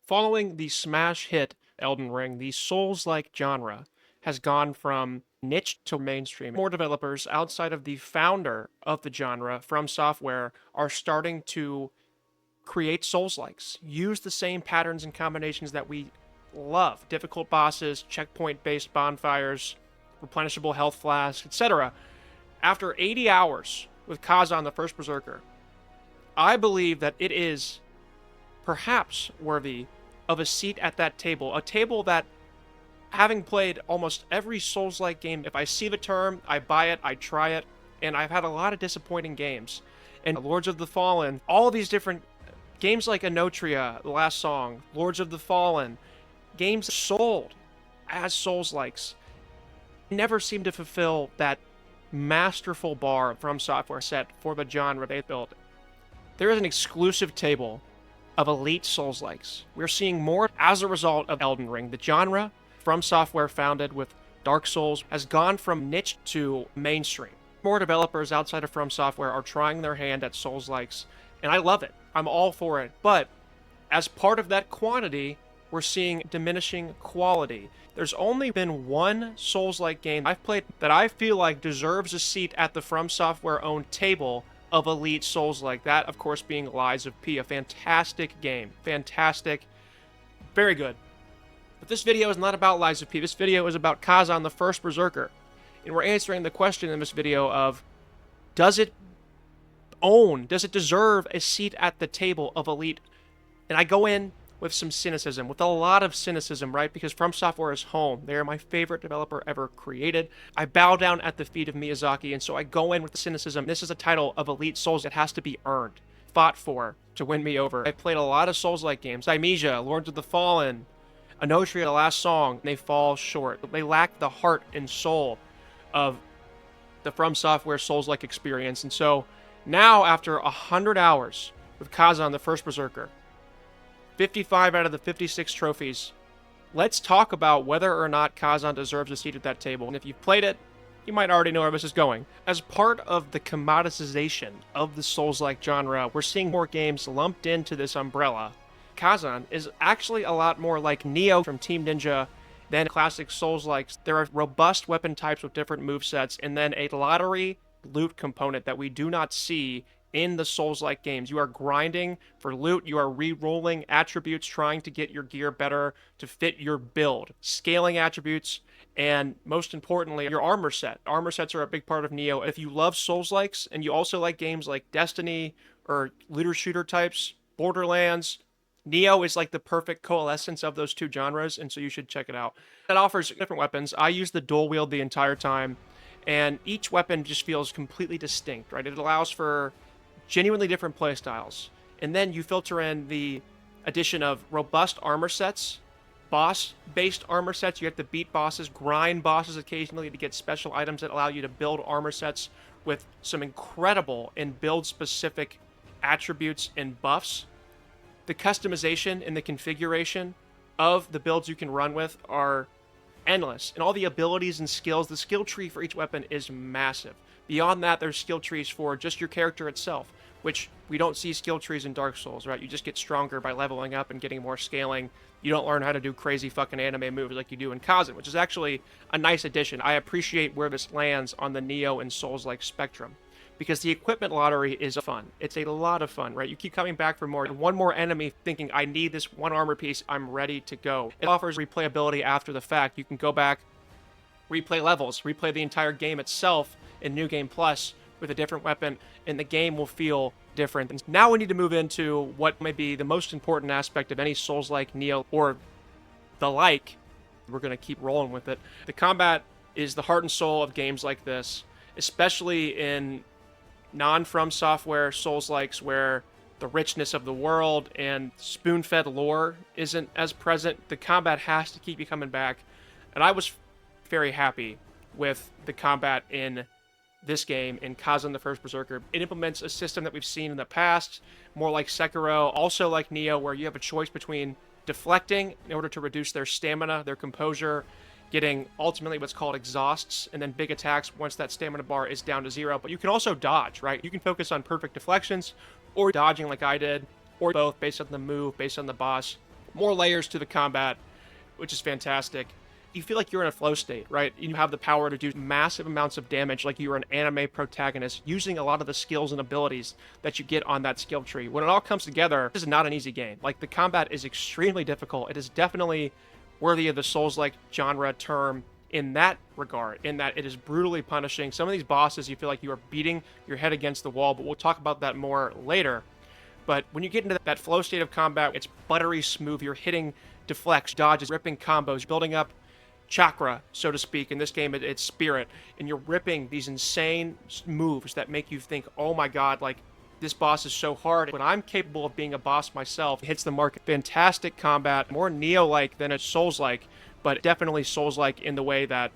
Following the smash hit Elden Ring, the Souls-like genre has gone from niche to mainstream. More developers outside of the founder of the genre, FromSoftware, are starting to create Souls-likes. Use the same patterns and combinations that we love. Difficult bosses, checkpoint-based bonfires, replenishable health flasks, etc. After 80 hours with Khazan, the First Berserker, I believe that it is perhaps worthy of a seat at that table. A table that, having played almost every Souls-like game, if I see the term, I buy it, I try it, and I've had a lot of disappointing games. And Lords of the Fallen, all of these different games like Anotria, The Last Song, Lords of the Fallen, games sold as Souls-likes, never seem to fulfill that masterful bar FromSoftware set for the genre they built. There is an exclusive table of elite Souls-likes. We're seeing more as a result of Elden Ring. The genre FromSoftware founded with Dark Souls has gone from niche to mainstream. More developers outside of FromSoftware are trying their hand at Souls-likes, and I love it. I'm all for it. But as part of that quantity, we're seeing diminishing quality. There's only been one Souls-like game I've played that I feel like deserves a seat at the FromSoftware-owned table of elite Souls-like. That, of course, being Lies of P, a fantastic game. Fantastic. Very good. But this video is not about Lies of P. This video is about Khazan, the First Berserker. And we're answering the question in this video of, does it deserve a seat at the table of elite? And I go in with some cynicism, with a lot of cynicism, right? Because FromSoftware is home. They are my favorite developer ever created. I bow down at the feet of Miyazaki, and so I go in with the cynicism. This is a title of Elite Souls that has to be earned, fought for, to win me over. I've played a lot of Souls-like games. Amnesia, Lords of the Fallen, Anotria, The Last Song. They fall short. They lack the heart and soul of the FromSoftware Souls-like experience. And so now, after 100 hours with Khazan, the First Berserker, 55 out of the 56 trophies, let's talk about whether or not Khazan deserves a seat at that table. And if you've played it, you might already know where this is going. As part of the commoditization of the Souls-like genre, we're seeing more games lumped into this umbrella. Khazan is actually a lot more like Nioh from Team Ninja than classic Souls-likes. There are robust weapon types with different movesets, and then a lottery loot component that we do not see in the Souls-like games. You are grinding for loot, you are re-rolling attributes, trying to get your gear better to fit your build, scaling attributes, and most importantly, your armor set. Armor sets are a big part of Nioh. If you love Souls-likes, and you also like games like Destiny, or looter-shooter types, Borderlands, Nioh is like the perfect coalescence of those two genres, and so you should check it out. It offers different weapons. I use the dual wield the entire time, and each weapon just feels completely distinct, right? It allows for genuinely different playstyles. And then you filter in the addition of robust armor sets, boss-based armor sets. You have to beat bosses, grind bosses occasionally to get special items that allow you to build armor sets with some incredible and build-specific attributes and buffs. The customization and the configuration of the builds you can run with are endless. And all the abilities and skills, the skill tree for each weapon is massive. Beyond that, there's skill trees for just your character itself, which we don't see skill trees in Dark Souls, right? You just get stronger by leveling up and getting more scaling. You don't learn how to do crazy fucking anime moves like you do in Khazan, which is actually a nice addition. I appreciate where this lands on the Nioh and Souls-like spectrum, because the equipment lottery is fun. It's a lot of fun, right? You keep coming back for more. One more enemy thinking, I need this one armor piece, I'm ready to go. It offers replayability after the fact. You can go back, replay levels, replay the entire game itself in New Game Plus with a different weapon, and the game will feel different. And now we need to move into what may be the most important aspect of any Souls-like, Nioh, or the like. We're going to keep rolling with it. The combat is the heart and soul of games like this, especially in non-FromSoftware Souls-likes where the richness of the world and spoon-fed lore isn't as present. The combat has to keep you coming back, and I was very happy with the combat in this game, in Khazan the First Berserker. It implements a system that we've seen in the past, more like Sekiro, also like Nioh, where you have a choice between deflecting in order to reduce their stamina, their composure, getting ultimately what's called exhausts, and then big attacks once that stamina bar is down to 0. But you can also dodge, right? You can focus on perfect deflections, or dodging like I did, or both based on the move, based on the boss, More layers to the combat, which is fantastic. You feel like you're in a flow state, right? You have the power to do massive amounts of damage like you're an anime protagonist, using a lot of the skills and abilities that you get on that skill tree. When it all comes together, this is not an easy game. Like, the combat is extremely difficult. It is definitely worthy of the Souls-like genre term in that regard, in that it is brutally punishing. Some of these bosses, you feel like you are beating your head against the wall, but we'll talk about that more later. But when you get into that flow state of combat, it's buttery smooth. You're hitting deflects, dodges, ripping combos, building up chakra, so to speak. In this game, it's spirit. And you're ripping these insane moves that make you think, oh my god, like, this boss is so hard. When I'm capable of being a boss myself, it hits the mark. Fantastic combat, more Nioh-like than a Souls-like, but definitely Souls-like in the way that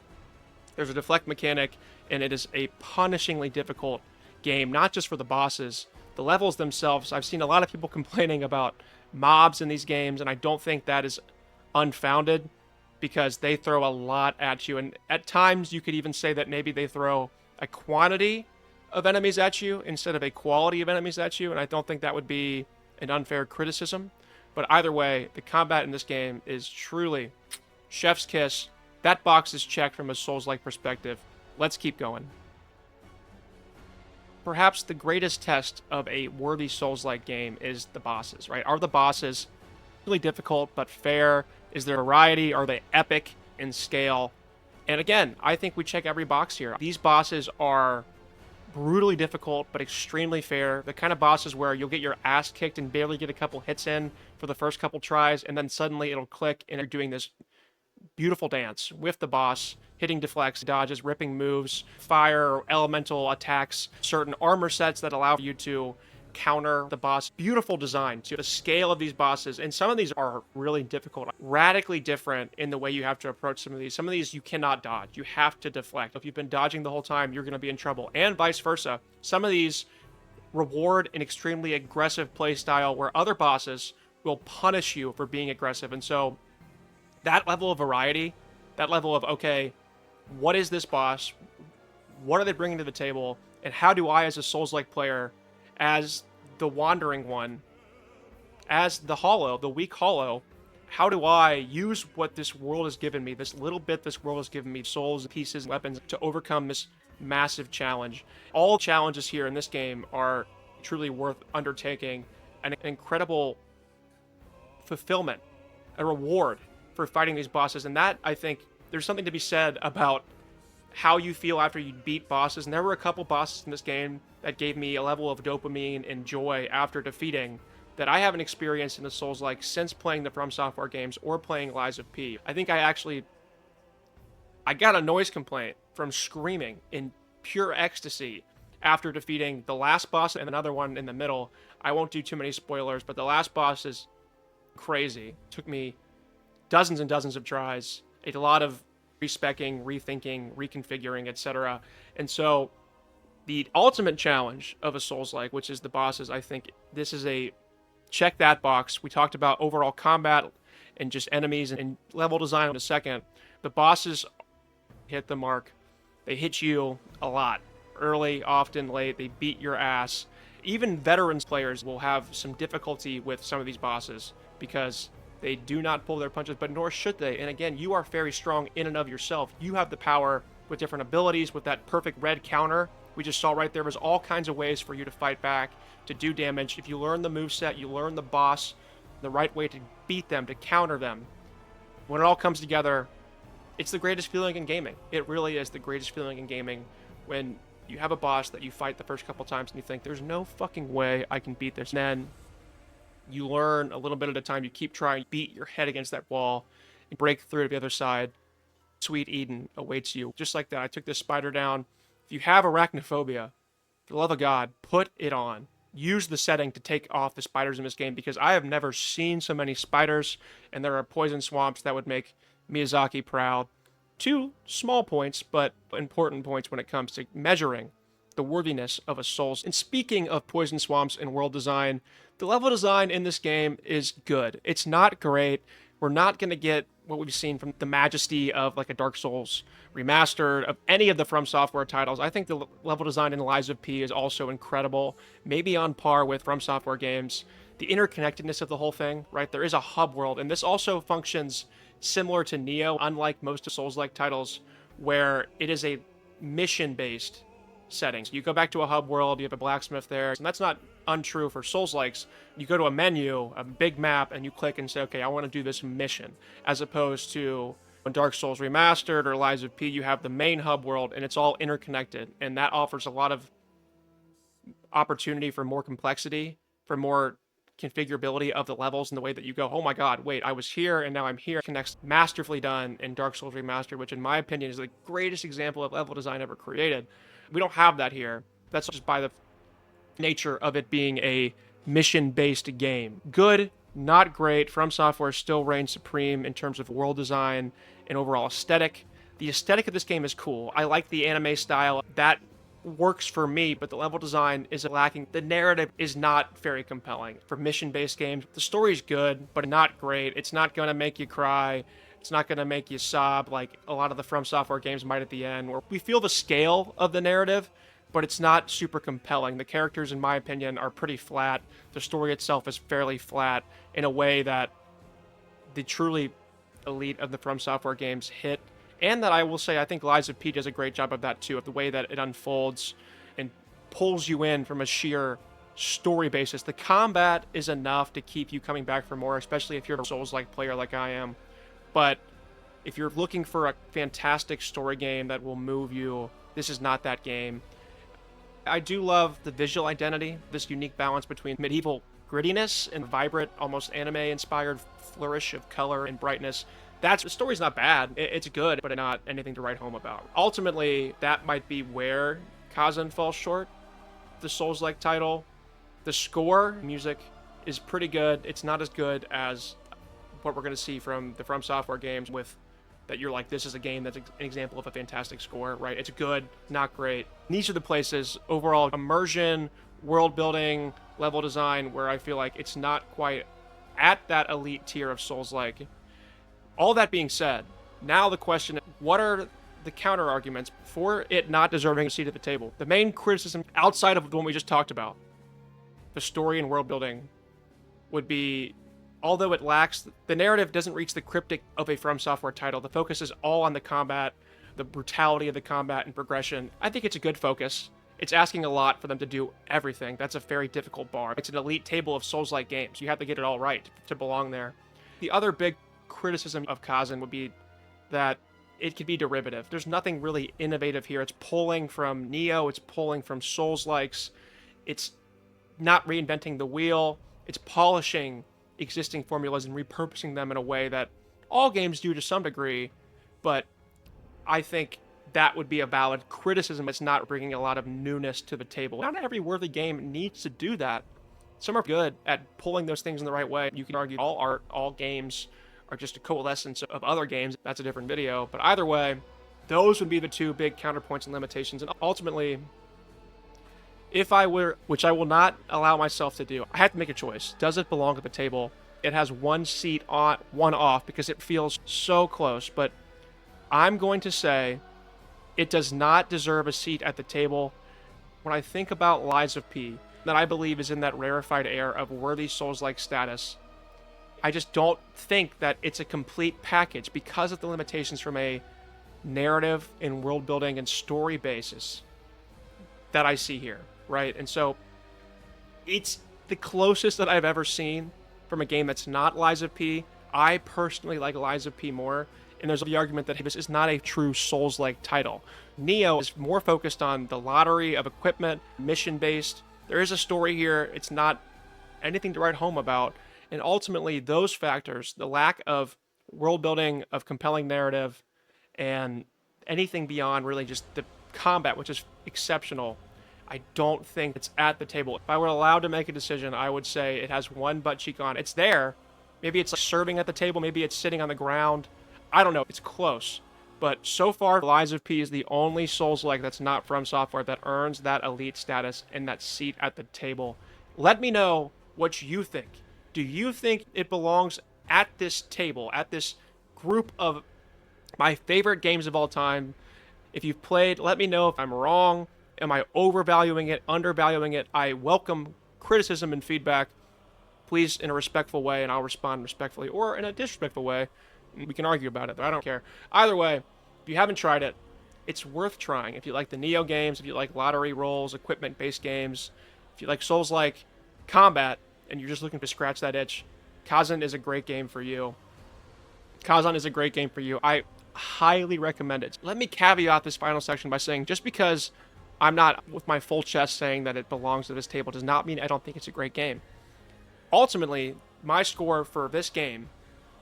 there's a deflect mechanic, and it is a punishingly difficult game, not just for the bosses. The levels themselves, I've seen a lot of people complaining about mobs in these games, and I don't think that is unfounded, because they throw a lot at you, and at times you could even say that maybe they throw a quantity of enemies at you instead of a quality of enemies at you, and I don't think that would be an unfair criticism. But either way, the combat in this game is truly chef's kiss. That box is checked from a Souls-like perspective. Let's keep going. Perhaps the greatest test of a worthy Souls-like game is the bosses, right? Are the bosses really difficult but fair? Is there variety? Are they epic in scale? And again, I think we check every box here. These bosses are brutally difficult but extremely fair. The kind of bosses where you'll get your ass kicked and barely get a couple hits in for the first couple tries, and then suddenly it'll click and you're doing this beautiful dance with the boss, hitting deflects, dodges, ripping moves, fire or elemental attacks, certain armor sets that allow you to counter the boss. Beautiful design to the scale of these bosses, and some of these are really difficult, radically different in the way you have to approach some of these. Some of these you cannot dodge, you have to deflect. If you've been dodging the whole time, you're going to be in trouble, and vice versa. Some of these reward an extremely aggressive playstyle where other bosses will punish you for being aggressive. And so that level of variety, that level of, okay, what is this boss, what are they bringing to the table, and how do I, as a Souls-like player, as the wandering one, as the hollow, the weak hollow, how do I use what this world has given me, this little bit this world has given me, souls, pieces, weapons, to overcome this massive challenge? All challenges here in this game are truly worth undertaking, an incredible fulfillment, a reward for fighting these bosses. And that, I think, there's something to be said about how you feel after you beat bosses. And there were a couple bosses in this game that gave me a level of dopamine and joy after defeating that I haven't experienced in the Souls-like since playing the FromSoftware games or playing Lies of P. I think I got a noise complaint from screaming in pure ecstasy after defeating the last boss and another one in the middle. I won't do too many spoilers, but the last boss is crazy. It took me dozens and dozens of tries, a lot of respecking, rethinking, reconfiguring, etc. And so the ultimate challenge of a Souls-like, which is the bosses, I think this is a check that box. We talked about overall combat and just enemies and level design in a second. The bosses hit the mark. They hit you a lot. Early, often, late. They beat your ass. Even veterans players will have some difficulty with some of these bosses because they do not pull their punches, but nor should they. And again, you are very strong in and of yourself. You have the power with different abilities, with that perfect red counter we just saw right there. There's all kinds of ways for you to fight back, to do damage. If you learn the moveset, you learn the boss, the right way to beat them, to counter them. When it all comes together, it's the greatest feeling in gaming. It really is the greatest feeling in gaming when you have a boss that you fight the first couple times and you think, there's no fucking way I can beat this. And then you learn a little bit at a time. You keep trying, beat your head against that wall, and break through to the other side. Sweet Eden awaits you. Just like that, I took this spider down. If you have arachnophobia, for the love of God, put it on. Use the setting to take off the spiders in this game, because I have never seen so many spiders, and there are poison swamps that would make Miyazaki proud. 2 small points, but important points when it comes to measuring the worthiness of a Souls. And speaking of poison swamps and world design, the level design in this game is good. It's not great. We're not going to get what we've seen from the majesty of like a Dark Souls remastered, of any of the FromSoftware titles. I think the level design in Lies of P is also incredible, maybe on par with FromSoftware games. the interconnectedness of the whole thing, right? There is a hub world, and this also functions similar to Nioh, unlike most of Souls-like titles, where it is a mission-based setting. So you go back to a hub world, you have a blacksmith there, and that's not untrue for Souls-likes. You go to a menu, a big map, and you click and say, okay, I want to do this mission, as opposed to when Dark Souls Remastered or Lies of P, you have the main hub world, and it's all interconnected, and that offers a lot of opportunity for more complexity, for more configurability of the levels and the way that you go, oh my god, wait, I was here and now I'm here. Connects masterfully done in Dark Souls Remastered, which in my opinion is the greatest example of level design ever created. We don't have that here. That's just by the nature of it being a mission-based game. Good, not great. FromSoftware still reigns supreme in terms of world design and overall aesthetic. The aesthetic of this game is cool. I like the anime style. That works for me, but the level design is lacking. The narrative is not very compelling. For mission-based games, the story's good, but not great. It's not going to make you cry. It's not going to make you sob like a lot of the FromSoftware games might at the end, where we feel the scale of the narrative, but it's not super compelling. The characters, in my opinion, are pretty flat. The story itself is fairly flat in a way that the truly elite of the FromSoftware games hit. And that I will say, I think Lies of P does a great job of that too, of the way that it unfolds and pulls you in from a sheer story basis. The combat is enough to keep you coming back for more, especially if you're a Souls-like player like I am. But if you're looking for a fantastic story game that will move you, this is not that game. I do love the visual identity, this unique balance between medieval grittiness and vibrant, almost anime-inspired flourish of color and brightness. The story's not bad. It's good, but not anything to write home about. Ultimately, that might be where Khazan falls short. The Souls-like title, the score, music is pretty good. It's not as good as what we're going to see from the FromSoftware games with that you're like, this is a game that's an example of a fantastic score, right? It's good, not great. And these are the places, overall immersion, world building, level design, where I feel like it's not quite at that elite tier of Souls-like. All that being said, now the question, what are the counter arguments for it not deserving a seat at the table? The main criticism outside of the one we just talked about, the story and world building, would be, although it lacks, the narrative doesn't reach the cryptic of a FromSoftware title. The focus is all on the combat, the brutality of the combat and progression. I think it's a good focus. It's asking a lot for them to do everything. That's a very difficult bar. It's an elite table of Souls-like games. You have to get it all right to belong there. The other big criticism of Khazan would be that it could be derivative. There's nothing really innovative here. It's pulling from Nioh, it's pulling from Soulslikes. It's not reinventing the wheel. It's polishing existing formulas and repurposing them in a way that all games do to some degree, but I think that would be a valid criticism. It's not bringing a lot of newness to the table. Not every worthy game needs to do that. Some are good at pulling those things in the right way. You can argue all art, all games are just a coalescence of other games. That's a different video. But either way, those would be the two big counterpoints and limitations. And ultimately, if I were, which I will not allow myself to do, I have to make a choice. Does it belong at the table? It has one seat on, one off, because it feels so close. But I'm going to say it does not deserve a seat at the table. When I think about Lies of P, that I believe is in that rarefied air of worthy Souls-like status, I just don't think that it's a complete package because of the limitations from a narrative and world building and story basis that I see here, right? And so it's the closest that I've ever seen from a game that's not Lies of P. I personally like Lies of P more, and there's the argument that this is not a true Souls-like title. Nioh is more focused on the lottery of equipment, mission-based. There is a story here. It's not anything to write home about. And ultimately, those factors, the lack of world building, of compelling narrative, and anything beyond really just the combat, which is exceptional, I don't think it's at the table. If I were allowed to make a decision, I would say it has one butt cheek on. It's there. Maybe it's like serving at the table. Maybe it's sitting on the ground. I don't know. It's close. But so far, Lies of P is the only Souls-like that's not FromSoftware that earns that elite status and that seat at the table. Let me know what you think. Do you think it belongs at this table, at this group of my favorite games of all time? If you've played, let me know if I'm wrong. Am I overvaluing it, undervaluing it? I welcome criticism and feedback. please, in a respectful way, and I'll respond respectfully, or in a disrespectful way, we can argue about it, but I don't care. Either way, if you haven't tried it, it's worth trying. If you like the Nioh games, if you like lottery rolls, equipment-based games, if you like Souls-like combat, and you're just looking to scratch that itch, Khazan is a great game for you. Khazan is a great game for you. I highly recommend it. Let me caveat this final section by saying, just because I'm not with my full chest saying that it belongs to this table does not mean I don't think it's a great game. Ultimately, my score for this game,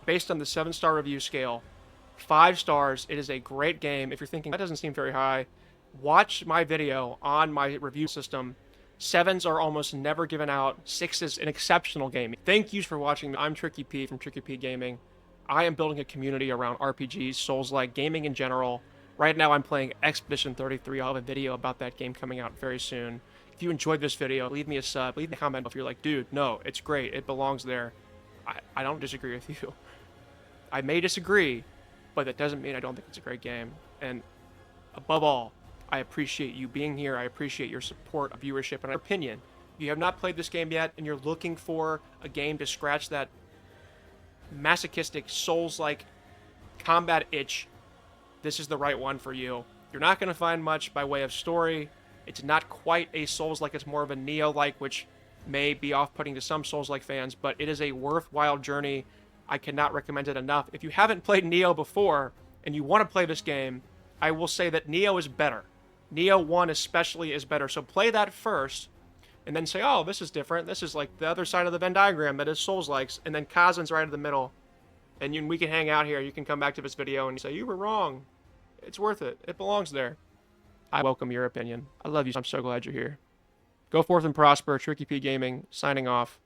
based on the 7-star review scale, 5 stars. It is a great game. If you're thinking that doesn't seem very high, watch my video on my review system. 7s are almost never given out. 6 is an exceptional game. Thank you for watching. I'm Tricky P from Tricky P Gaming. I am building a community around RPGs, Souls-like, gaming in general. Right now I'm playing Expedition 33. I'll have a video about that game coming out very soon. If you enjoyed this video, leave me a sub, leave me a comment if you're like, dude, no, it's great, it belongs there. I don't disagree with you. I may disagree, but that doesn't mean I don't think it's a great game. And above all, I appreciate you being here. I appreciate your support, viewership, and opinion. If you have not played this game yet and you're looking for a game to scratch that masochistic Souls-like combat itch, this is the right one for you. You're not going to find much by way of story. It's not quite a Souls-like, it's more of a Nioh-like, which may be off-putting to some Souls-like fans, but it is a worthwhile journey. I cannot recommend it enough. If you haven't played Nioh before, and you want to play this game, I will say that Nioh is better. Nioh 1 especially is better, so play that first, and then say, oh, this is different. This is like the other side of the Venn diagram that is Souls-likes, and then Khazan's right in the middle. And we can hang out here. You can come back to this video and say, you were wrong. It's worth it. It belongs there. I welcome your opinion. I love you. I'm so glad you're here. Go forth and prosper. Tricky P Gaming, signing off.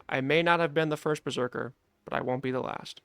I may not have been the first Berserker, but I won't be the last.